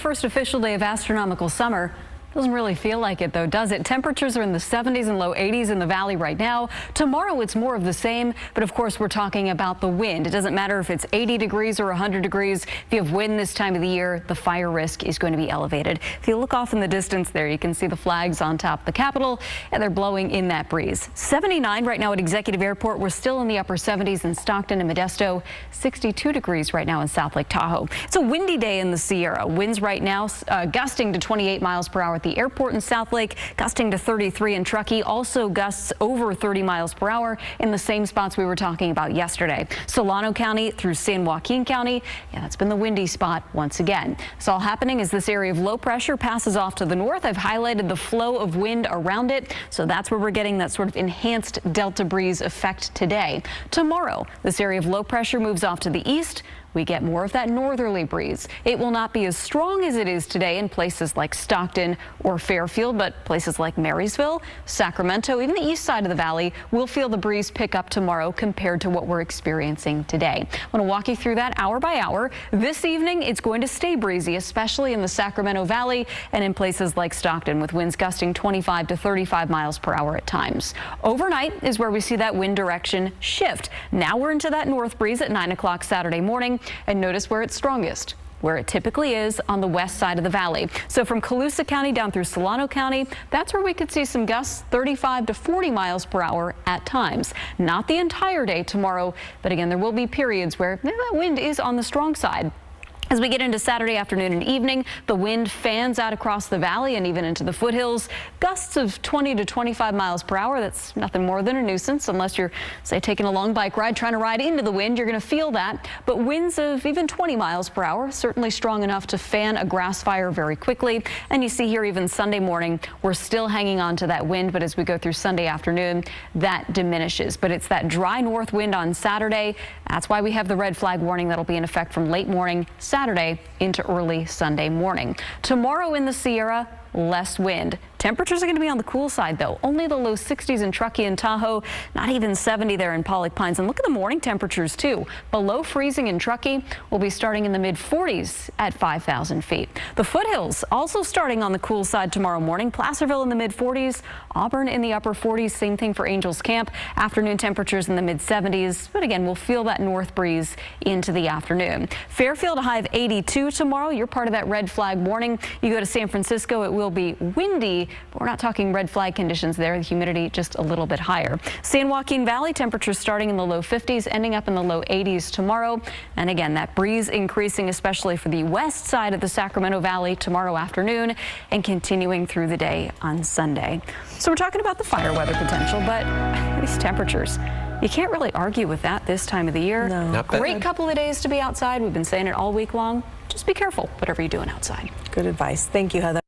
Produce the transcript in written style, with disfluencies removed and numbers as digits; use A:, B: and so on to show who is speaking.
A: first official day of astronomical summer. Doesn't really feel like it though, does it? Temperatures are in the 70s and low 80s in the valley right now. Tomorrow it's more of the same, but of course we're talking about the wind. It doesn't matter if it's 80 degrees or 100 degrees. If you have wind this time of the year, the fire risk is going to be elevated. If you look off in the distance there, you can see the flags on top of the Capitol, and they're blowing in that breeze. 79 right now at Executive Airport. We're still in the upper 70s in Stockton and Modesto. 62 degrees right now in South Lake Tahoe. It's a windy day in the Sierra. Winds right now gusting to 28 miles per hour at the airport in South Lake, gusting to 33 in Truckee. Also gusts over 30 miles per hour in the same spots we were talking about yesterday. Solano County through San Joaquin County. Yeah, that's been the windy spot once again. It's all happening as this area of low pressure passes off to the north. I've highlighted the flow of wind around it, so that's where we're getting that sort of enhanced delta breeze effect today. Tomorrow, this area of low pressure moves off to the east. We get more of that northerly breeze. It will not be as strong as it is today in places like Stockton or Fairfield, but places like Marysville, Sacramento, even the east side of the valley will feel the breeze pick up tomorrow compared to what we're experiencing today. I want to walk you through that hour by hour. This evening, it's going to stay breezy, especially in the Sacramento Valley and in places like Stockton, with winds gusting 25 to 35 miles per hour at times. Overnight is where we see that wind direction shift. Now we're into that north breeze at 9 o'clock Saturday morning. And notice where it's strongest, where it typically is on the west side of the valley. So from Colusa County down through Solano County, that's where we could see some gusts 35 to 40 miles per hour at times. Not the entire day tomorrow, but again, there will be periods where that wind is on the strong side. As we get into Saturday afternoon and evening, the wind fans out across the valley and even into the foothills. Gusts of 20 to 25 miles per hour. That's nothing more than a nuisance unless you're, say, taking a long bike ride, trying to ride into the wind. You're going to feel that. But winds of even 20 miles per hour, certainly strong enough to fan a grass fire very quickly. And you see here even Sunday morning, we're still hanging on to that wind. But as we go through Sunday afternoon, that diminishes. But it's that dry north wind on Saturday. That's why we have the red flag warning that'll be in effect from late morning Saturday into early Sunday morning. Tomorrow in the Sierra, less wind. Temperatures are going to be on the cool side, though. Only the low 60s in Truckee and Tahoe, not even 70 there in Pollock Pines. And look at the morning temperatures, too. Below freezing in Truckee, will be starting in the mid-40s at 5,000 feet. The foothills also starting on the cool side tomorrow morning. Placerville in the mid-40s, Auburn in the upper 40s. Same thing for Angels Camp. Afternoon temperatures in the mid-70s. But again, we'll feel that north breeze into the afternoon. Fairfield, a high of 82 tomorrow. You're part of that red flag warning. You go to San Francisco, it will be windy, but we're not talking red flag conditions there. The humidity just a little bit higher. San Joaquin Valley temperatures starting in the low 50s, ending up in the low 80s tomorrow. And again, that breeze increasing, especially for the west side of the Sacramento Valley tomorrow afternoon and continuing through the day on Sunday. So we're talking about the fire weather potential, but these temperatures, you can't really argue with that this time of the year.
B: No.
A: Great couple of days to be outside. We've been saying it all week long. Just be careful, whatever you're doing outside.
B: Good advice. Thank you, Heather.